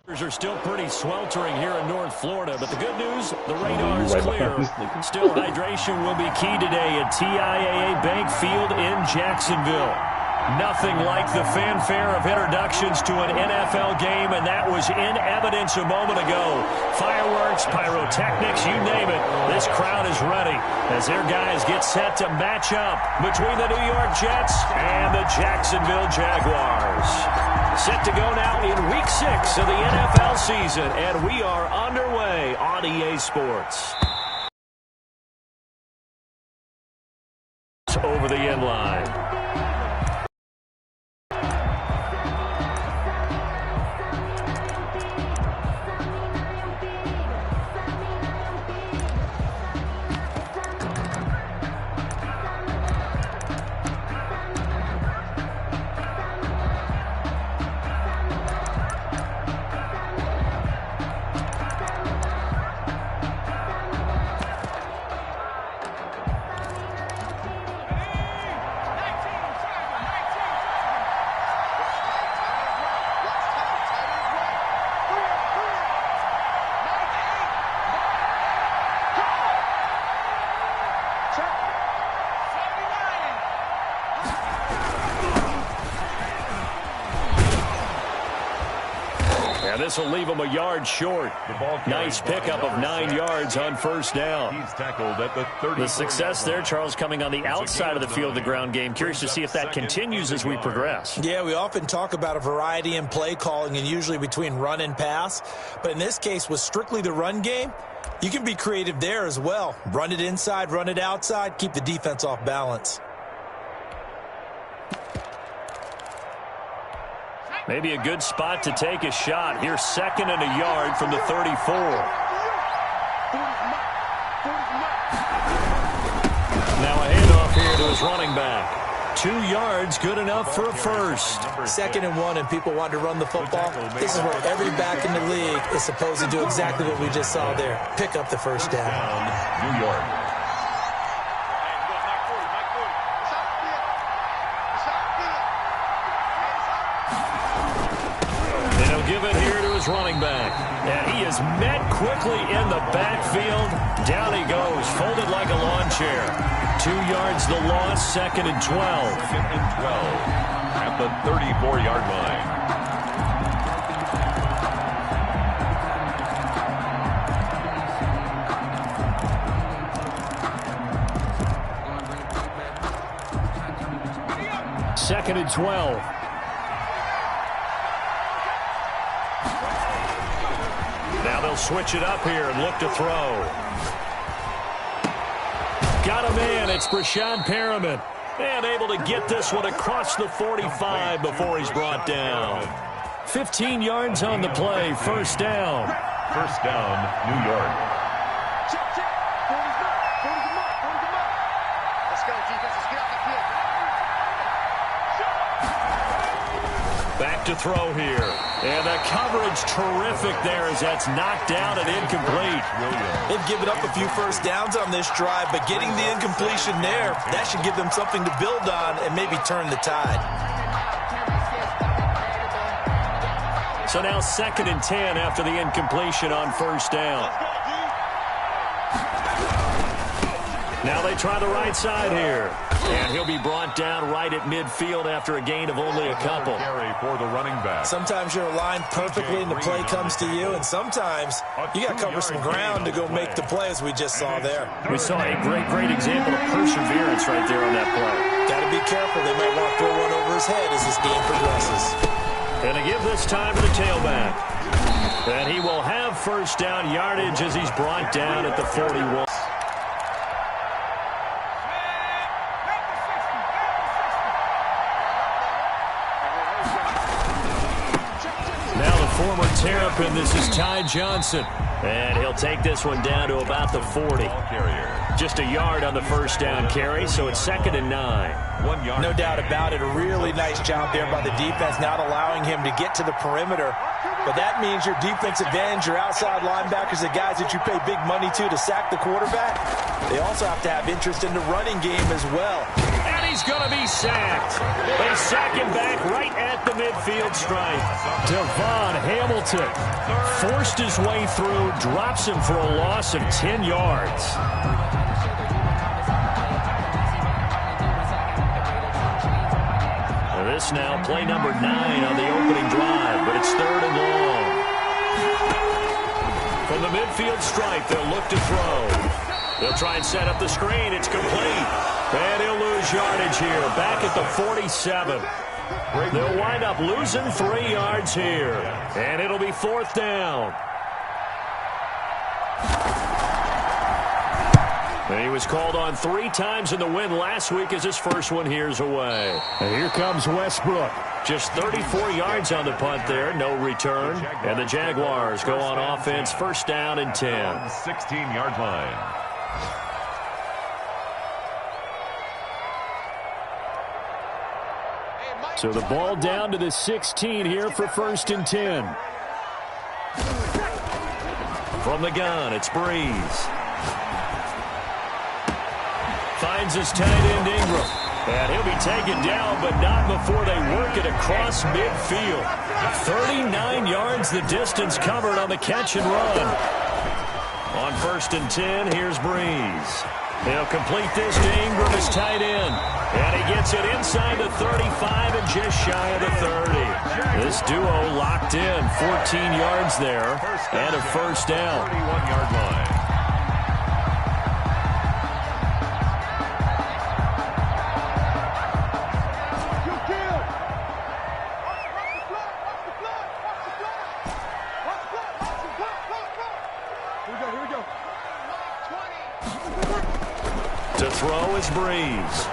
Are still pretty sweltering here in North Florida, but the good news, the radar's clear. Still, hydration will be key today at TIAA Bank Field in Jacksonville. Nothing like the fanfare of introductions to an NFL game, and that was in evidence a moment ago. Fireworks, pyrotechnics, you name it. This crowd is ready as their guys get set to match up between the New York Jets and the Jacksonville Jaguars. Set to go now in Week 6 of the NFL season, and we are underway on EA Sports. Over the end line. This will leave him a yard short. Nice pickup of 9 yards on first down. He's tackled at the 30. The success there, Charles, coming on the outside of the field, the ground game. Curious to see if that continues as we progress. Yeah, we often talk about a variety in play calling and usually between run and pass. But in this case, with strictly the run game, you can be creative there as well. Run it inside, run it outside, keep the defense off balance. Maybe a good spot to take a shot. Here's 2nd and a yard from the 34. Now a handoff here to his running back. 2 yards, good enough for a first. 2nd and 1, and people want to run the football. This is where every back in the league is supposed to do exactly what we just saw there. Pick up the first down. New York. Give it here to his running back. And he is met quickly in the backfield. Down he goes, folded like a lawn chair. 2 yards the loss, 2nd and 12. 2nd and 12 at the 34-yard line. Second and 12. Now they'll switch it up here and look to throw. Got a man. It's Brashad Perriman. And able to get this one across the 45 before he's brought down. 15 yards on the play. First down. First down, New York. Back to throw here. And the coverage terrific there as that's knocked down and incomplete. They've given up a few first downs on this drive, but getting the incompletion there, that should give them something to build on and maybe turn the tide. So now 2nd and 10 after the incompletion on first down. Now they try the right side here. And he'll be brought down right at midfield after a gain of only a couple. For the running back. Sometimes you're aligned perfectly and the play comes to you, and sometimes you got to cover some ground to go make the play as we just saw there. We saw a great example of perseverance right there on that play. Got to be careful. They might want to throw one over his head as this game progresses. And to give this time to the tailback. And he will have first down yardage as he's brought down at the 41. Former Terrapin, this is Ty Johnson. And he'll take this one down to about the 40. Just a yard on the first down carry, so it's 2nd and 9. 1 yard. No doubt about it. A really nice job there by the defense, not allowing him to get to the perimeter. But that means your defensive ends, your outside linebackers, the guys that you pay big money to sack the quarterback, they also have to have interest in the running game as well. And he he's going to be sacked. They sack him back right at the midfield stripe. Devon Hamilton forced his way through, drops him for a loss of 10 yards. This now play number 9 on the opening drive, but it's 3rd and long. From the midfield stripe, they'll look to throw. They'll try and set up the screen. It's complete. And he'll lose yardage here, back at the 47. They'll wind up losing 3 yards here, and it'll be 4th down. And he was called on 3 times in the win last week as his first one here's away. And here comes Westbrook. Just 34 yards on the punt there, no return. And the Jaguars go on offense, 1st down and 10. 16-yard line. So the ball down to the 16 here for 1st and 10. From the gun, it's Breeze. Finds his tight end Ingram. And he'll be taken down, but not before they work it across midfield. 39 yards the distance covered on the catch and run. On 1st and 10, here's Breeze. He'll complete this to Ingram, his tight end. And he gets it inside the 35 and just shy of the 30. This duo locked in, 14 yards there, and a 1st down. 31-yard line. To throw is Breeze.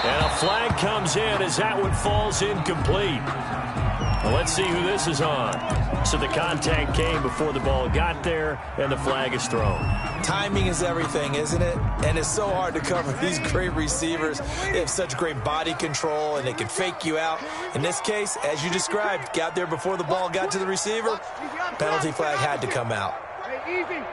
And a flag comes in as that one falls incomplete. Well, let's see who this is on. So the contact came before the ball got there, and the flag is thrown. Timing is everything, isn't it? And it's so hard to cover these great receivers. They have such great body control, and they can fake you out. In this case, as you described, got there before the ball got to the receiver. Penalty flag had to come out. Hey, easy.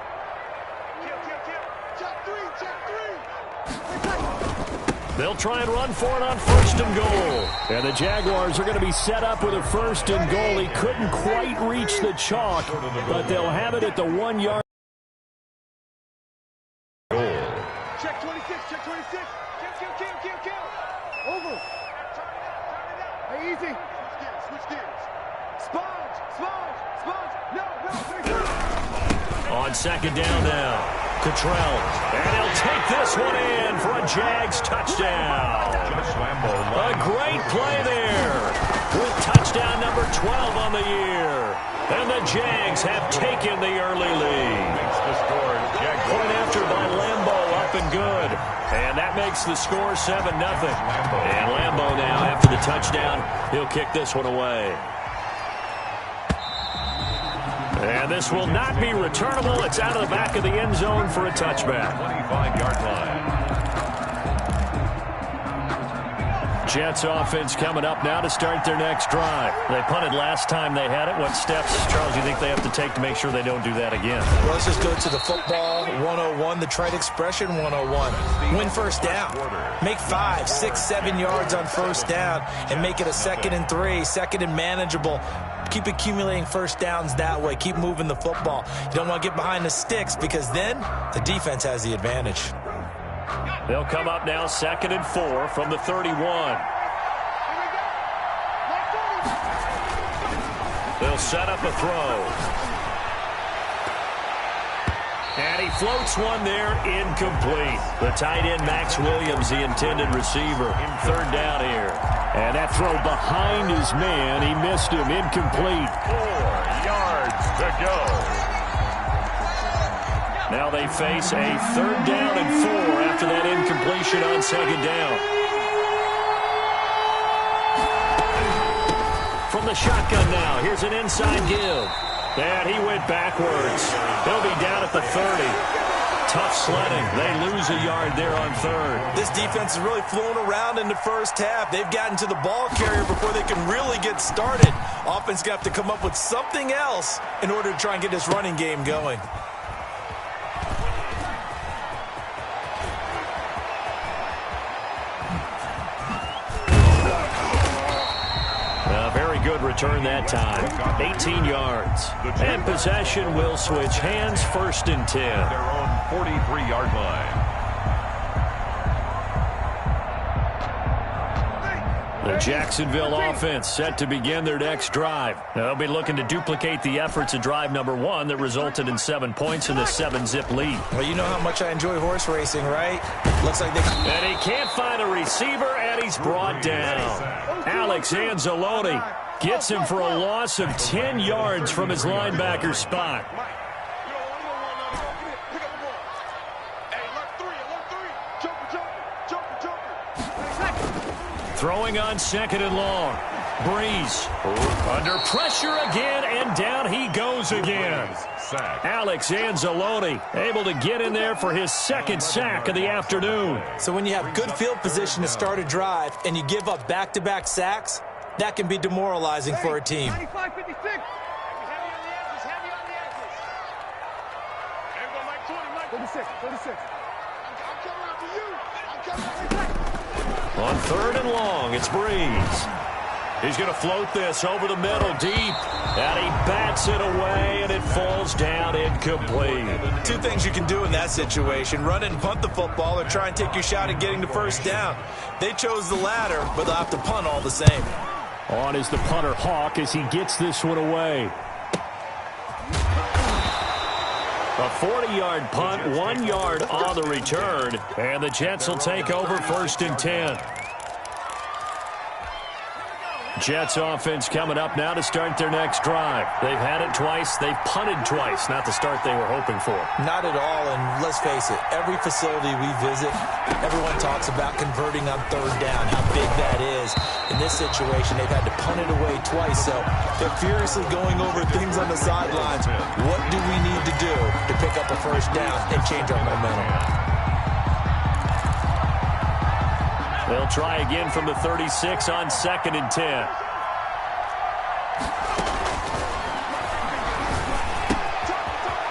They'll try and run for it on 1st and goal. And the Jaguars are going to be set up with a 1st and goal. He couldn't quite reach the chalk, but they'll have it at the 1-yard. Check 26, check 26. Kill. Over. Hey, easy. Switch gears. Sponge. No. On 2nd down now. Cottrell, and he'll take this one in for a Jags touchdown. A great play there with touchdown number 12 on the year. And the Jags have taken the early lead. Point after by Lambeau, up and good. And that makes the score 7-0. And Lambeau now, after the touchdown, he'll kick this one away. And this will not be returnable. It's out of the back of the end zone for a touchback. 25-yard line. Jets offense coming up now to start their next drive. They punted last time they had it. What steps, Charles, do you think they have to take to make sure they don't do that again? Well, let's just go to the football 101, the trite expression 101. Win 1st down. Make 5, 6, 7 yards on 1st down and make it a 2nd and 3, 2nd and manageable. Keep accumulating 1st downs that way. Keep moving the football. You don't want to get behind the sticks because then the defense has the advantage. They'll come up now 2nd and 4 from the 31. They'll set up a throw. And he floats one there, incomplete. The tight end, Max Williams, the intended receiver. 3rd down here. And that throw behind his man, he missed him, incomplete. 4 yards to go. Now they face a 3rd down and 4 after that incompletion on 2nd down. From the shotgun now, here's an inside give. And he went backwards. He'll be down at the 30. Tough sledding. They lose a yard there on 3rd. This defense is really flown around in the 1st half. They've gotten to the ball carrier before they can really get started. Offense got to come up with something else in order to try and get this running game going. return that time. 18 yards. And possession will switch hands, 1st and 10. Their own 43-yard line. The Jacksonville offense set to begin their next drive. They'll be looking to duplicate the efforts of drive number 1 that resulted in 7 points in the 7-zip lead. Well, you know how much I enjoy horse racing, right? Looks like they... And he can't find a receiver, and he's brought down. Alex Anzalone gets him for a loss of 10 yards from his linebacker spot. Throwing on 2nd and long. Breeze under pressure again, and down he goes again. Alex Anzalone able to get in there for his 2nd sack of the afternoon. So when you have good field position to start a drive and you give up back-to-back sacks, that can be demoralizing for a team. 95-56. Heavy on the edges, heavy on the edges. Everyone, Mike 20, Mike 36. I'm coming after you. I'm coming after you. On 3rd and long, it's Breeze. He's going to float this over the middle deep. And he bats it away, and it falls down incomplete. 2 things you can do in that situation: run and punt the football, or try and take your shot at getting the 1st down. They chose the latter, but they'll have to punt all the same. On is the punter, Hawk, as he gets this one away. A 40-yard punt, 1 yard on the return, and the Jets will take over 1st and 10. Jets offense coming up now to start their next drive. They've had it twice. They've punted twice. Not the start they were hoping for. Not at all, and let's face it, every facility we visit, everyone talks about converting on 3rd down, how big that is. In this situation, they've had to punt it away twice, so they're furiously going over things on the sidelines. What do we need to do to pick up a 1st down and change our momentum? They'll try again from the 36 on 2nd and 10.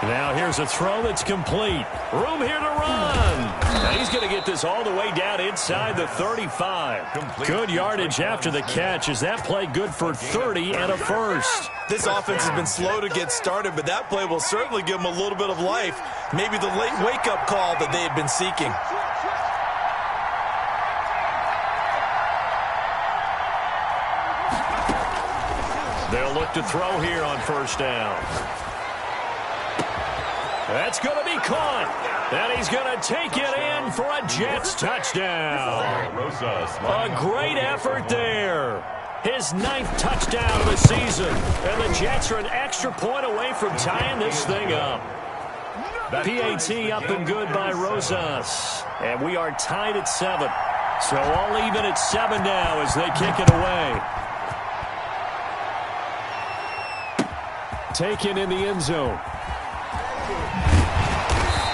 Now here's a throw that's complete. Room here to run. Now he's going to get this all the way down inside the 35. Good yardage after the catch. Is that play good for 30 and a 1st? This offense has been slow to get started, but that play will certainly give them a little bit of life. Maybe the late wake-up call that they had been seeking. They'll look to throw here on 1st down. That's going to be caught. And he's going to take it in for a Jets touchdown. A great effort there. His 9th touchdown of the season. And the Jets are an extra point away from tying this thing up. PAT up and good by Rosas. And we are tied at 7. So all even at 7 now as they kick it away. Taken in the end zone.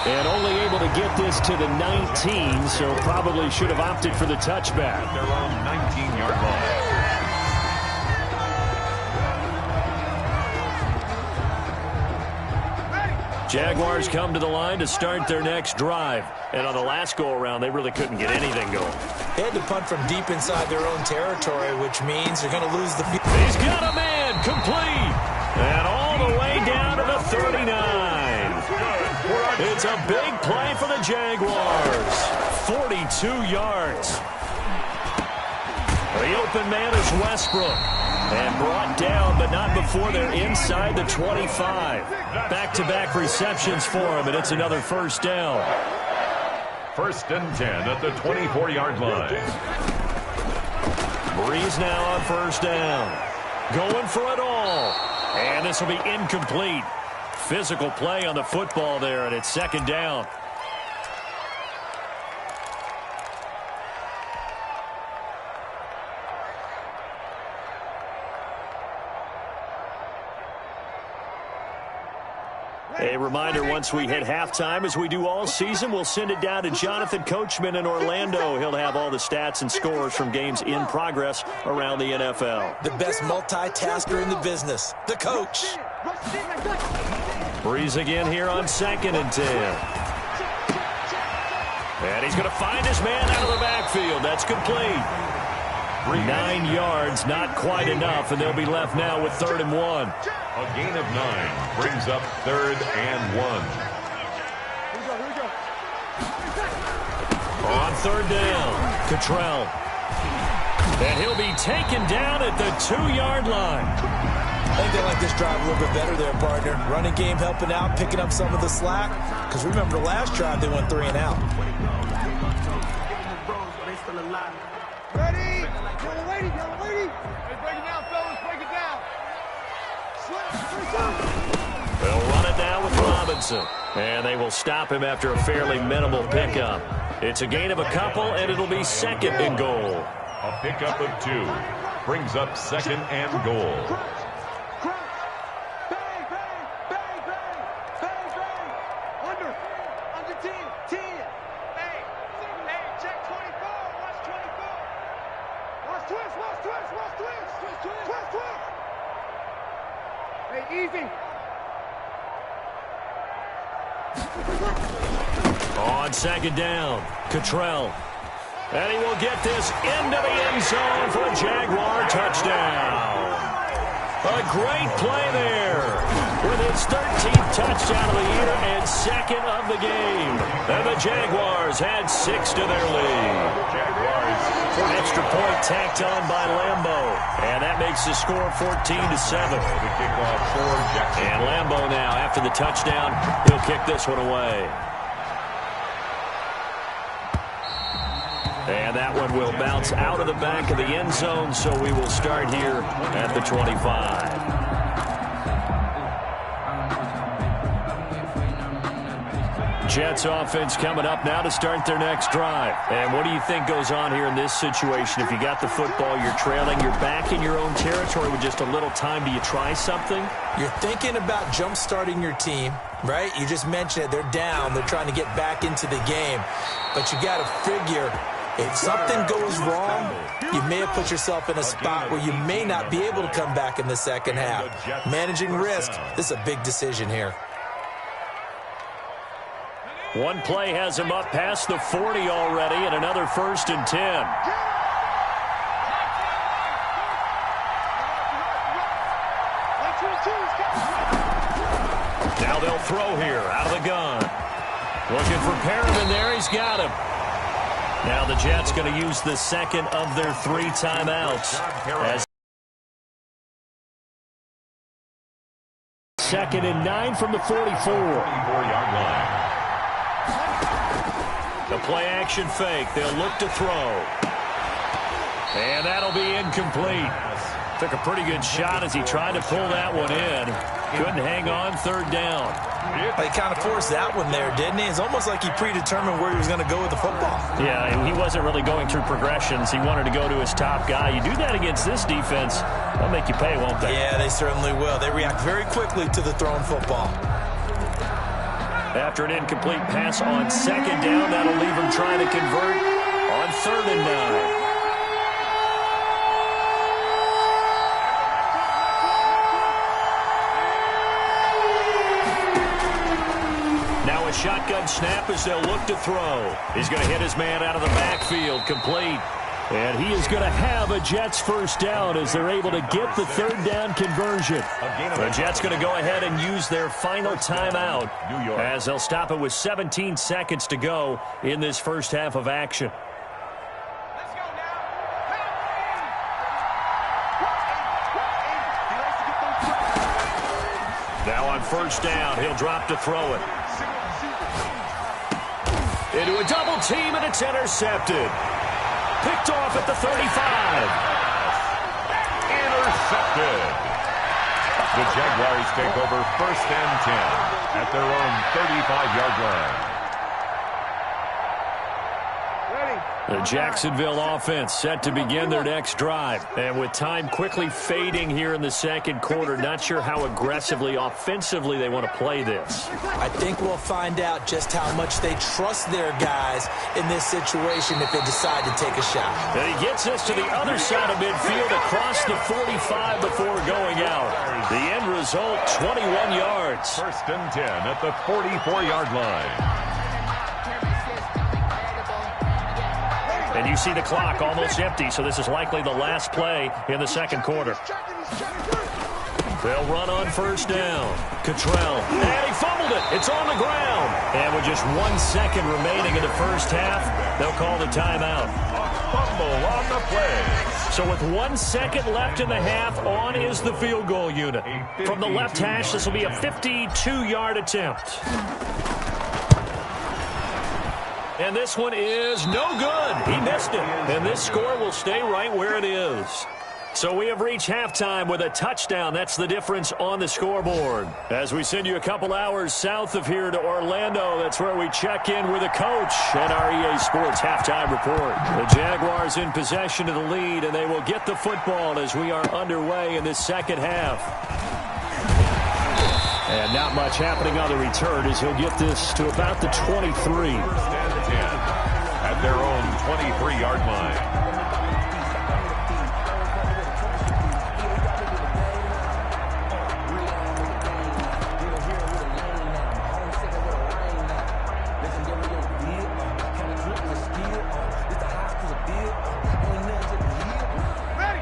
And only able to get this to the 19, so probably should have opted for the touchback. Their own 19-yard line. Jaguars come to the line to start their next drive. And on the last go-around, they really couldn't get anything going. They had to punt from deep inside their own territory, which means they're going to lose the field. He's got a man complete. And all the way down to the 39. It's a big play for the Jaguars. 42 yards. The open man is Westbrook. And brought down, but not before they're inside the 25. Back-to-back receptions for him, and it's another 1st down. 1st and 10 at the 24-yard line. Breeze now on 1st down. Going for it all. And this will be incomplete. Physical play on the football there, and it's 2nd down. A reminder, once we hit halftime, as we do all season, we'll send it down to Jonathan Coachman in Orlando. He'll have all the stats and scores from games in progress around the NFL. The best multitasker in the business, the coach. Breeze again here on 2nd and 10. And he's going to find his man out of the backfield. That's complete. 9 yards, not quite enough, and they'll be left now with 3rd and 1. A gain of 9 brings up 3rd and 1. On 3rd down, Cottrell. And he'll be taken down at the 2-yard line. I think they like this drive a little bit better there, partner. Running game helping out, picking up some of the slack. Because remember, the last drive, they went 3 and out. Ready? Young lady. Hey, break it down, fellas. Break it down. They'll run it now with Robinson. And they will stop him after a fairly minimal pickup. It's a gain of a couple, and it'll be 2nd and goal. A pickup of 2 brings up 2nd and goal. Under 10. Hey, check 24. Watch 24. Watch twist. Hey, easy. On 2nd down, Cottrell. And he will get this into the end zone for a Jaguar touchdown. A great play there with his 13th touchdown of the year and 2nd of the game. And the Jaguars had 6 to their lead. An extra point tacked on by Lambo. And that makes the score 14-7. And Lambo now, after the touchdown, he'll kick this one away. And that one will bounce out of the back of the end zone, so we will start here at the 25. Jets offense coming up now to start their next drive. And what do you think goes on here in this situation? If you got the football, you're trailing, you're back in your own territory with just a little time. Do you try something? You're thinking about jump-starting your team, right? You just mentioned it. They're down. They're trying to get back into the game. But you got to figure, if something goes wrong, you may have put yourself in a spot where you may not be able to come back in the second half. Managing risk, this is a big decision here. One play has him up past the 40 already, and another 1st and 10. Now they'll throw here out of the gun. Looking for Perriman there. He's got him. Now the Jets going to use the 2nd of their 3 timeouts. As 2nd and 9 from the 44-yard line. The play-action fake. They'll look to throw. And that'll be incomplete. Took a pretty good shot as he tried to pull that one in. Couldn't hang on 3rd down. He kind of forced that one there, didn't he? It's almost like he predetermined where he was going to go with the football. Yeah, he wasn't really going through progressions. He wanted to go to his top guy. You do that against this defense, they'll make you pay, won't they? Yeah, they certainly will. They react very quickly to the thrown football. After an incomplete pass on 2nd down, that'll leave him trying to convert on 3rd and 9. Now a shotgun snap as they'll look to throw. He's going to hit his man out of the backfield, complete. And he is going to have a Jets 1st down as they're able to get the 3rd down conversion. The Jets going to go ahead and use their final timeout as they'll stop it with 17 seconds to go in this first half of action. Now on 1st down, he'll drop to throw it. Into a double team, and it's intercepted. Picked off at the 35. Intercepted. The Jaguars take over 1st and 10 at their own 35-yard line. The Jacksonville offense set to begin their next drive. And with time quickly fading here in the 2nd quarter, not sure how aggressively, offensively they want to play this. I think we'll find out just how much they trust their guys in this situation if they decide to take a shot. And he gets us to the other side of midfield across the 45 before going out. The end result, 21 yards. 1st and 10 at the 44-yard line. And you see the clock almost empty, so this is likely the last play in the second quarter. They'll run on first down. Cottrell. And he fumbled it. It's on the ground. And with just 1 second remaining in the first half, they'll call the timeout. Fumble on the play. So with 1 second left in the half, on is the field goal unit. From the left hash, this will be a 52-yard attempt. And this one is no good. He missed it. And this score will stay right where it is. So we have reached halftime with a touchdown. That's the difference on the scoreboard. As we send you a couple hours south of here to Orlando, that's where we check in with a coach and our EA Sports halftime report. The Jaguars in possession of the lead, and they will get the football as we are underway in this second half. And not much happening on the return as he'll get this to about the 23. First and 10 at their own 23-yard line.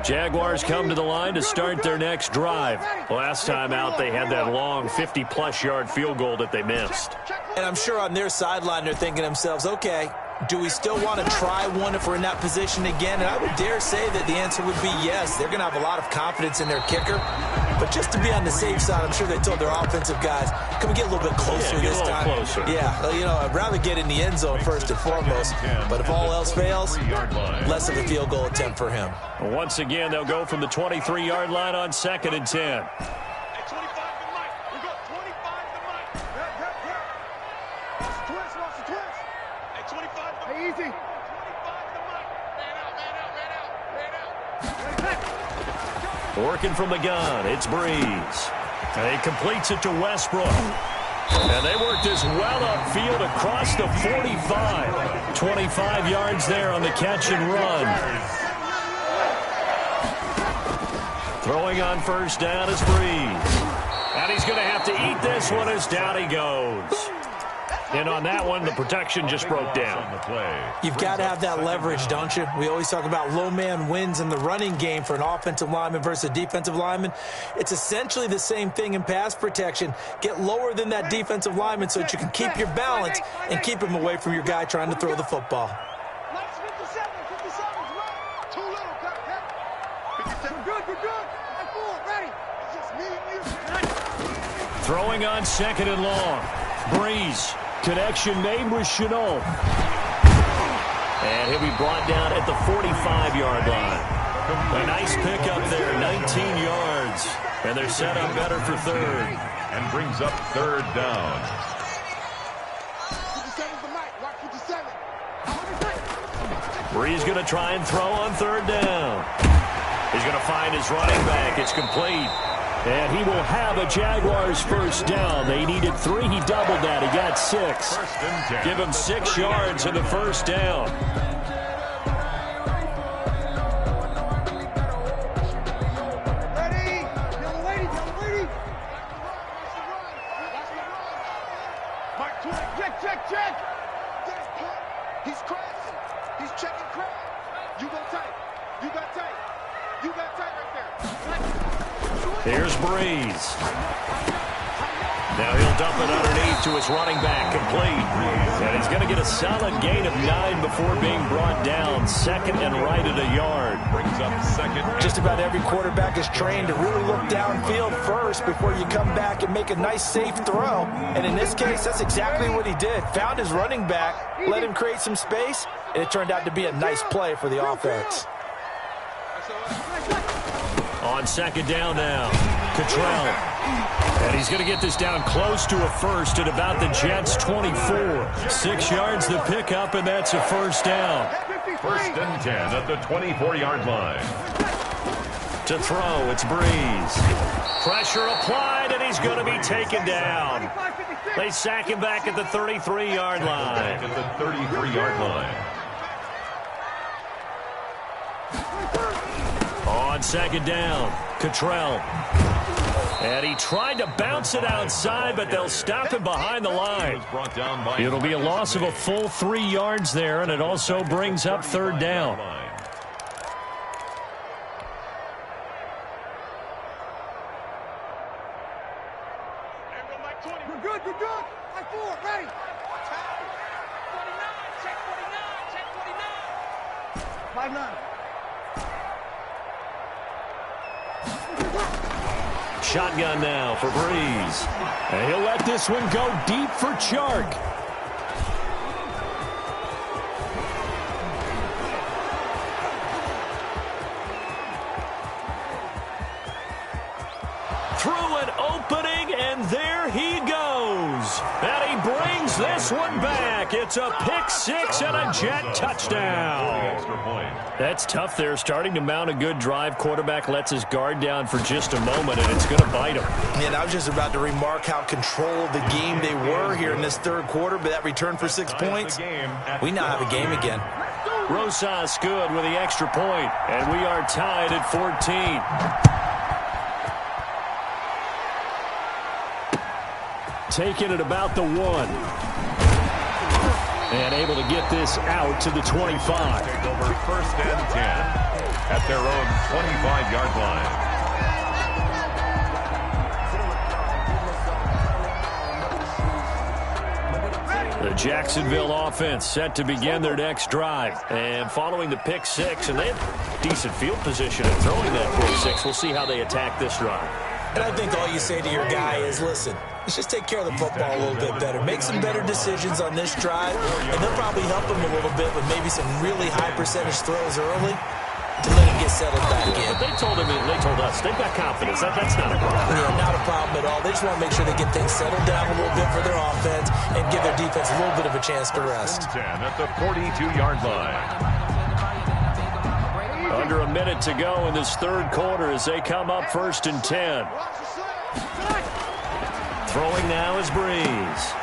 Jaguars come to the line to start their next drive. Last time out, they had that long 50-plus yard field goal that they missed. And I'm sure on their sideline they're thinking to themselves, okay, do we still want to try one if we're in that position again? And I would dare say that the answer would be yes. They're going to have a lot of confidence in their kicker. But just to be on the safe side, I'm sure they told their offensive guys, can we get a little bit closer this time? Closer. Yeah, you know, I'd rather get in the end zone first and foremost. But if all else fails, less of a field goal attempt for him. Once again, they'll go from the 23-yard line on 2nd and 10. Working from the gun, it's Breeze. And he completes it to Westbrook. And they work this well upfield across the 45. 25 yards there on the catch and run. Throwing on first down is Breeze. And he's going to have to eat this one as down he goes. And on that one, the protection just broke down. You've got to have that leverage, don't you? We always talk about low man wins in the running game for an offensive lineman versus a defensive lineman. It's essentially the same thing in pass protection. Get lower than that defensive lineman so that you can keep your balance and keep him away from your guy trying to throw the football. Throwing on 2nd and long. Breeze. Connection made with Chenault. And he'll be brought down at the 45-yard line. A nice pickup there, 19 yards. And they're set up better for third. And brings up third down. Breeze going to try and throw on third down. He's going to find his running back. It's complete. And he will have a Jaguars first down. They needed 3. He doubled that. He got 6. Give him 6 yards in the first down. Check. He's crashing. He's checking crash. You go tight. You got tight. You got tight right there. Here's Breeze. Now he'll dump it underneath to his running back, complete. And he's going to get a solid gain of 9 before being brought down. 2nd and right at a yard. Brings up 2nd. Just about every quarterback is trained to really look downfield first before you come back and make a nice, safe throw. And in this case, that's exactly what he did. Found his running back, let him create some space, and it turned out to be a nice play for the offense. On 2nd down now, Cottrell. And he's going to get this down close to a first at about the Jets' 24. 6 yards the pickup, and that's a first down. First and 10 at the 24-yard line. To throw, it's Breeze. Pressure applied, and he's going to be taken down. They sack him back at the 33-yard line. Back at the 33-yard line. On 2nd down, Cottrell. And he tried to bounce it outside, but they'll stop him behind the line. It'll be a loss of a full 3 yards there, and it also brings up third down. You're good, you're good. Like 4, ready. 49, check 49, check 49. 5-9. Shotgun now for Breeze. And he'll let this one go deep for Chark. Through an opening, and there he goes. And he brings this one back. It's a pick 6 and a Jet touchdown. That's tough there. Starting to mount a good drive. Quarterback lets his guard down for just a moment, and it's going to bite him. And I was just about to remark how controlled the game they were here in this third quarter, but that return for 6 points, we now have a game again. Rosas good with the extra point, and we are tied at 14. Taking it about the 1. And able to get this out to the 25. Take over first and 10 at their own 25-yard line. The Jacksonville offense set to begin their next drive. And following the pick 6, and they have decent field position in throwing that pick 6. We'll see how they attack this drive. And I think all you say to your guy is, listen, let's just take care of the football a little bit better. Make some better decisions on this drive, and they'll probably help him a little bit with maybe some really high percentage throws early to let him get settled back in. But they told us, they've got confidence. That's not a problem. Yeah, not a problem at all. They just want to make sure they get things settled down a little bit for their offense and give their defense a little bit of a chance to rest. 10 at the 42-yard line. Under a minute to go in this third quarter as they come up first and 10. Throwing now is Breeze.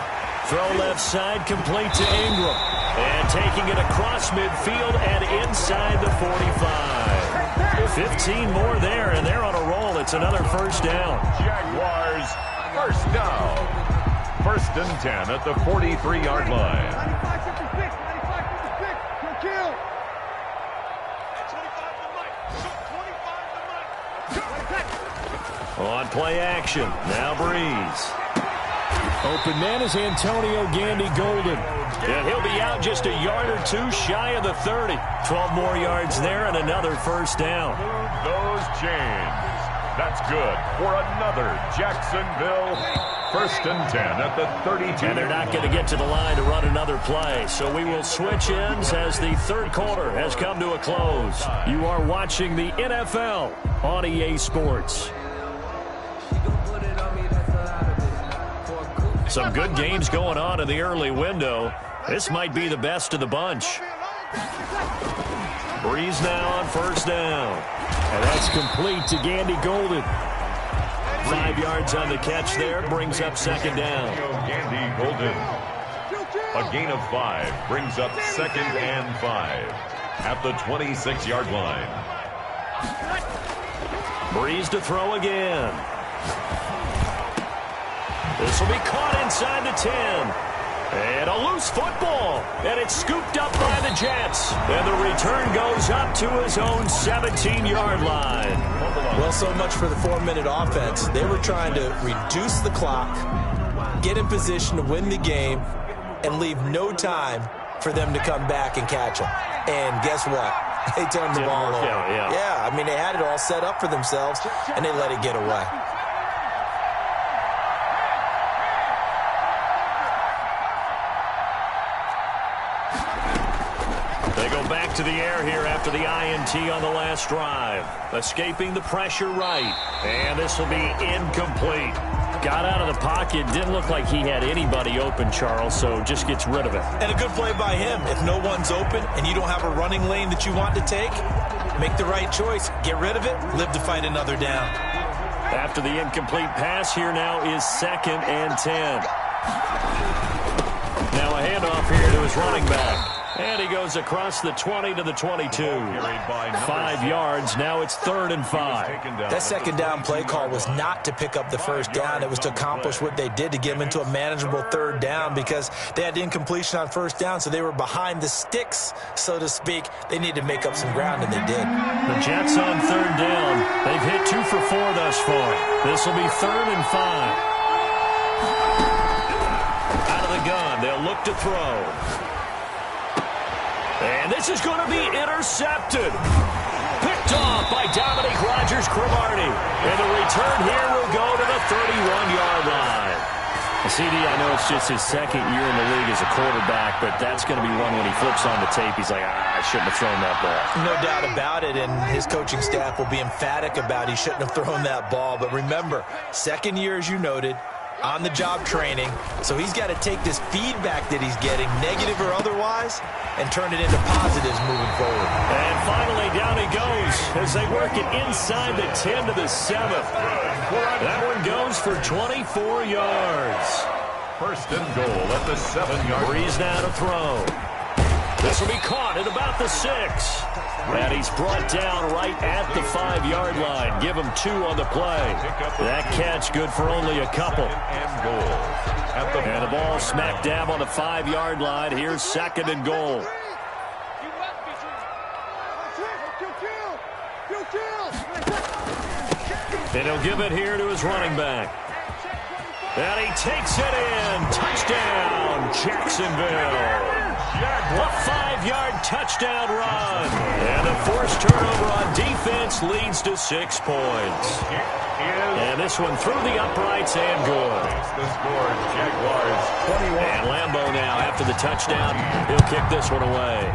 Throw left side, complete to Ingram. And taking it across midfield and inside the 45. 15 more there, and they're on a roll. It's another first down. Jaguars, first down. First and 10 at the 43-yard line. 95-56, kill. On play action, now Breeze. Open man is Antonio Gandy Golden. And he'll be out just a yard or two shy of the 30. 12 more yards there and another first down. Move those chains. That's good for another Jacksonville first and 10 at the 32. And they're not going to get to the line to run another play. So we will switch ends as the third quarter has come to a close. You are watching the NFL on EA Sports. Some good games going on in the early window. This might be the best of the bunch. Breeze now on first down. And that's complete to Gandy Golden. 5 yards on the catch there, brings up second down. Gandy Golden. A gain of 5 brings up second and 5 at the 26-yard line. Breeze to throw again. This will be caught inside the 10. And a loose football. And it's scooped up by the Jets. And the return goes up to his own 17-yard line. Well, so much for the 4-minute offense. They were trying to reduce the clock, get in position to win the game, and leave no time for them to come back and catch them. And guess what? They turned the ball over. Yeah, I mean, they had it all set up for themselves, and they let it get away. They go back to the air here after the INT on the last drive. Escaping the pressure right. And this will be incomplete. Got out of the pocket. Didn't look like he had anybody open, Charles, so just gets rid of it. And a good play by him. If no one's open and you don't have a running lane that you want to take, make the right choice. Get rid of it. Live to fight another down. After the incomplete pass, here now is second and 10. Now a handoff here to his running back. And he goes across the 20 to the 22. 5 yards. Now it's 3rd and 5. That second down play call was not to pick up the first down. It was to accomplish what they did to get them into a manageable 3rd down because they had incompletion on first down, so they were behind the sticks, so to speak. They needed to make up some ground, and they did. The Jets on 3rd down. They've hit 2 for 4 thus far. This will be 3rd and 5. Out of the gun, they'll look to throw. And this is going to be intercepted. Picked off by Dominique Rodgers-Cromartie. And the return here will go to the 31-yard line. CD, I know it's just his second year in the league as a quarterback, but that's going to be one when he flips on the tape. He's like, I shouldn't have thrown that ball. No doubt about it, and his coaching staff will be emphatic about he shouldn't have thrown that ball. But remember, second year, as you noted, on-the-job training, so he's got to take this feedback that he's getting, negative or otherwise, and turn it into positives moving forward. And finally, down he goes as they work it inside the 10 to the 7. That one goes for 24 yards. 1st and goal at the 7-yard. Breeze now to throw. This will be caught at about the 6. And he's brought down right at the 5-yard line. Give him 2 on the play. That catch good for only a couple. And the ball smack dab on the 5-yard line. Here's 2nd and goal. And he'll give it here to his running back. And he takes it in. Touchdown, Jacksonville. A 5-yard touchdown run. And a forced turnover on defense leads to 6 points. And this one through the uprights and good. The score, Jaguars 21. And Lambeau now, after the touchdown, he'll kick this one away.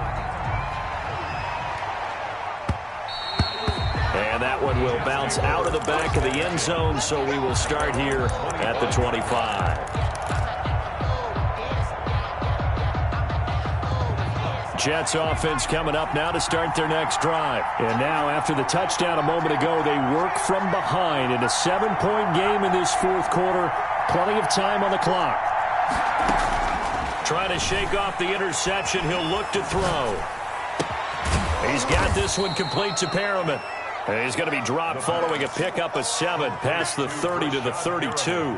And that one will bounce out of the back of the end zone, so we will start here at the 25. Jets offense coming up now to start their next drive. And now, after the touchdown a moment ago, they work from behind in a 7-point game in this 4th quarter. Plenty of time on the clock. Trying to shake off the interception. He'll look to throw. He's got this one complete to Perriman. And he's going to be dropped following a pickup of 7 past the 30 to the 32.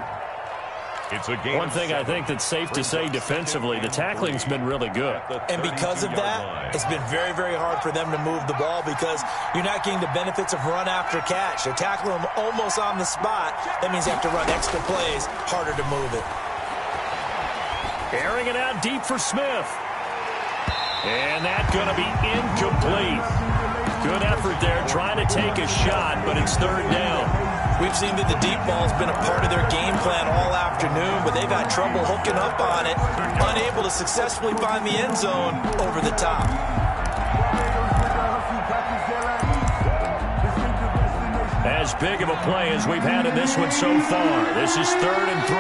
It's a game. One thing I think that's safe to say defensively, the tackling's been really good. And because of that, it's been very, very hard for them to move the ball because you're not getting the benefits of run after catch. They're tackling them almost on the spot. That means they have to run extra plays, harder to move it. Airing it out deep for Smith. And that's going to be incomplete. Good effort there, trying to take a shot, but it's 3rd down. We've seen that the deep ball's been a part of their game plan all afternoon, but they've had trouble hooking up on it, unable to successfully find the end zone over the top. As big of a play as we've had in this one so far. This is 3rd and 3.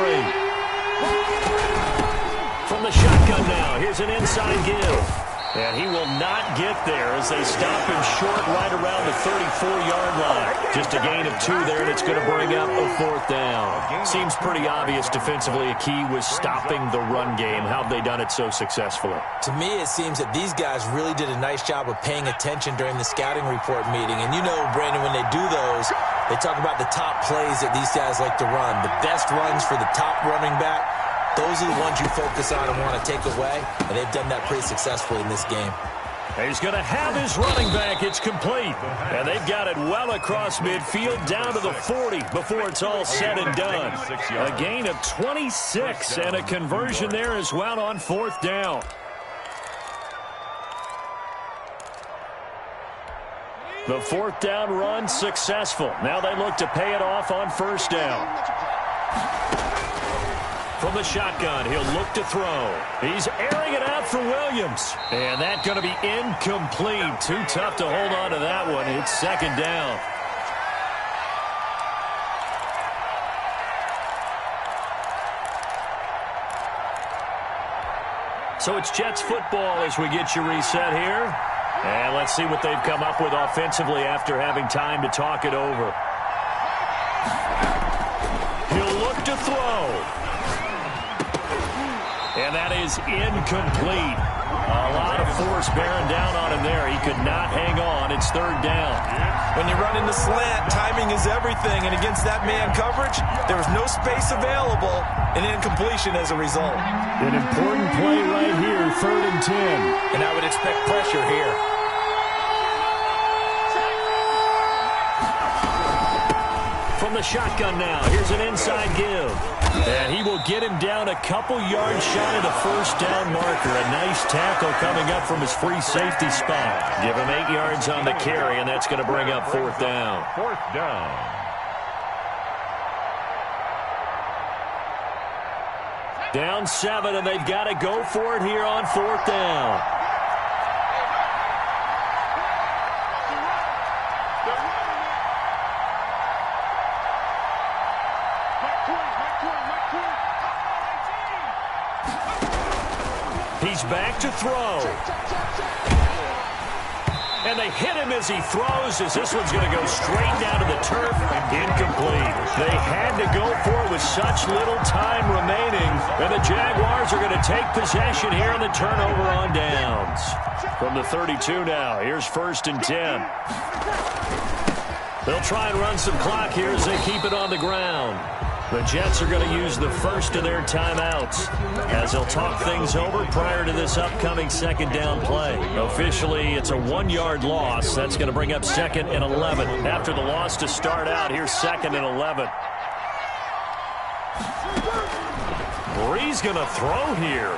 From the shotgun now, here's an inside give. And he will not get there as they stop him short right around the 34-yard line. Just a gain of 2 there, and it's going to bring up a 4th down. Seems pretty obvious defensively a key was stopping the run game. How have they done it so successfully? To me, it seems that these guys really did a nice job of paying attention during the scouting report meeting. And you know, Brandon, when they do those, they talk about the top plays that these guys like to run. The best runs for the top running back. Those are the ones you focus on and want to take away, and they've done that pretty successfully in this game. He's going to have his running back. It's complete. And they've got it well across midfield down to the 40 before it's all said and done. A gain of 26 and a conversion there as well on 4th down. The 4th down run successful. Now they look to pay it off on 1st down. From the shotgun, he'll look to throw. He's airing it out for Williams. And that's going to be incomplete. Too tough to hold on to that one. It's 2nd down. So it's Jets football as we get you reset here. And let's see what they've come up with offensively after having time to talk it over. He'll look to throw. And that is incomplete. A lot of force bearing down on him there. He could not hang on. It's third down. When you run into slant, timing is everything. And against that man coverage, there was no space available. An incompletion as a result. An important play right here, 3rd and 10. And I would expect pressure here. From the shotgun now, here's an inside give. And he will get him down a couple yards shy of the first down marker. A nice tackle coming up from his free safety spot. Give him 8 yards on the carry, and that's going to bring up 4th down. 4th down. Down 7, and they've got to go for it here on 4th down. He's back to throw. And they hit him as he throws, as this one's going to go straight down to the turf. Incomplete. They had to go for it with such little time remaining. And the Jaguars are going to take possession here on the turnover on downs. From the 32 now, here's 1st and 10. They'll try and run some clock here as they keep it on the ground. The Jets are going to use the first of their timeouts as they'll talk things over prior to this upcoming 2nd down play. Officially, it's a 1-yard loss. That's going to bring up 2nd and 11. After the loss to start out, here's 2nd and 11. Bree's going to throw here.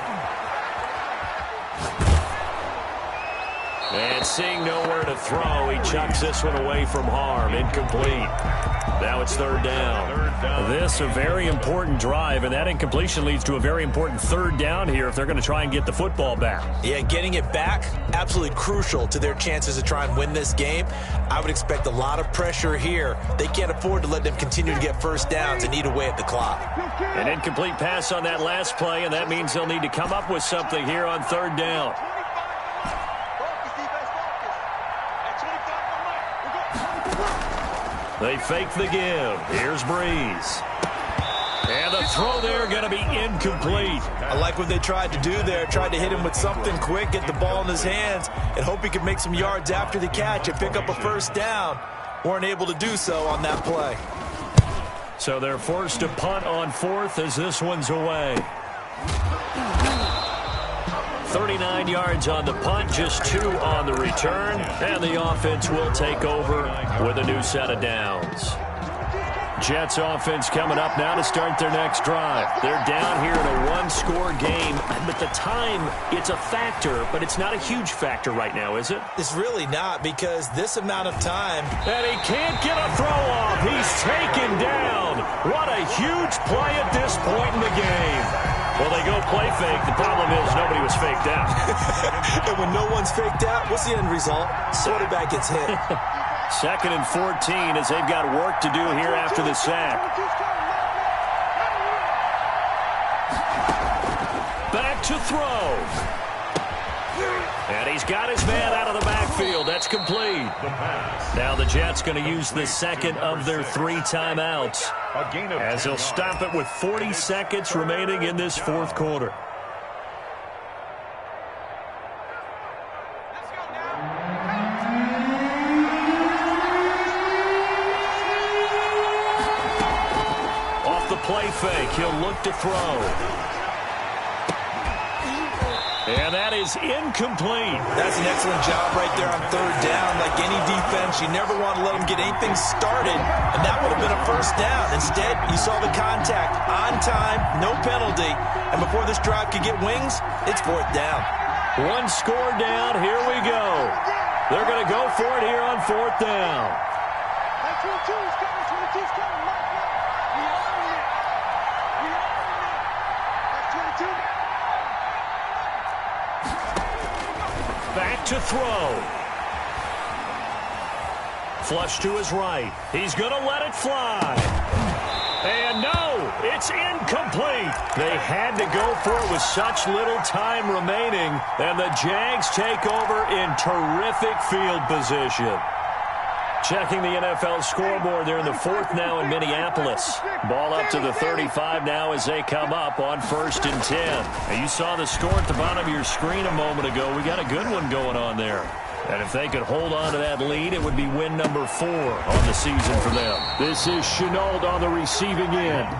And seeing nowhere to throw, he chucks this one away from harm. Incomplete. Now it's 3rd down. This a very important drive, and that incompletion leads to a very important 3rd down here if they're going to try and get the football back. Yeah, getting it back, absolutely crucial to their chances to try and win this game. I would expect a lot of pressure here. They can't afford to let them continue to get first downs and eat away at the clock. An incomplete pass on that last play, and that means they'll need to come up with something here on 3rd down. They fake the give. Here's Breeze. And the throw there going to be incomplete. I like what they tried to do there. Tried to hit him with something quick, get the ball in his hands, and hope he could make some yards after the catch and pick up a first down. Weren't able to do so on that play. So they're forced to punt on 4th as this one's away. 39 yards on the punt, just 2 on the return, and the offense will take over with a new set of downs. Jets offense coming up now to start their next drive. They're down here in a 1-score game, but the time, it's a factor, but it's not a huge factor right now, is it? It's really not, because this amount of time... And he can't get a throw off. He's taken down. What a huge play at this point in the game. Well, they go play fake. The problem is nobody was faked out. And when no one's faked out, what's the end result? Quarterback gets hit. 2nd and 14 as they've got work to do here after the sack. Back to throw. And he's got his man out of the backfield. That's complete. Now the Jets going to use the 2nd of their 3 timeouts as they'll stop it with 40 seconds remaining in this 4th quarter. Off the play fake, he'll look to throw. And that is incomplete. That's an excellent job right there on 3rd down. Like any defense, you never want to let them get anything started, and that would have been a first down. Instead, you saw the contact on time, no penalty, and before this drive could get wings, it's 4th down. 1 score down. Here we go. They're going to go for it here on 4th down. That's 22's coming. 22's coming. We own it. We own it. That's 22. Back to throw. Flush to his right. He's going to let it fly. And no, it's incomplete. They had to go for it with such little time remaining, and the Jags take over in terrific field position. Checking the NFL scoreboard, they're in the fourth now in Minneapolis. Ball up to the 35 now as they come up on 1st and 10. And you saw the score at the bottom of your screen a moment ago. We got a good one going on there. And if they could hold on to that lead, it would be win number 4 on the season for them. This is Chenault on the receiving end.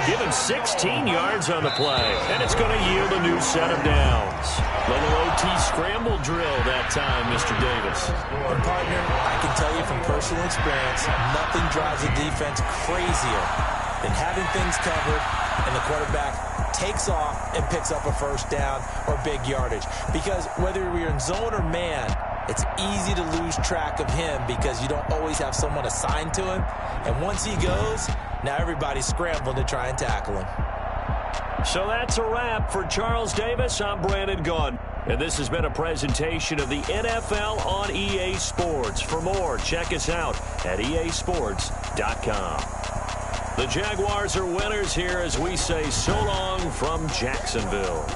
Given 16 yards on the play, and it's going to yield a new set of downs. Little OT scramble drill that time, Mr. Davis. And partner, I can tell you from personal experience, nothing drives a defense crazier than having things covered and the quarterback takes off and picks up a first down or big yardage. Because whether you're in zone or man, it's easy to lose track of him because you don't always have someone assigned to him. And once he goes, now everybody's scrambling to try and tackle him. So that's a wrap for Charles Davis. I'm Brandon Gaudin. And this has been a presentation of the NFL on EA Sports. For more, check us out at easports.com. The Jaguars are winners here as we say so long from Jacksonville.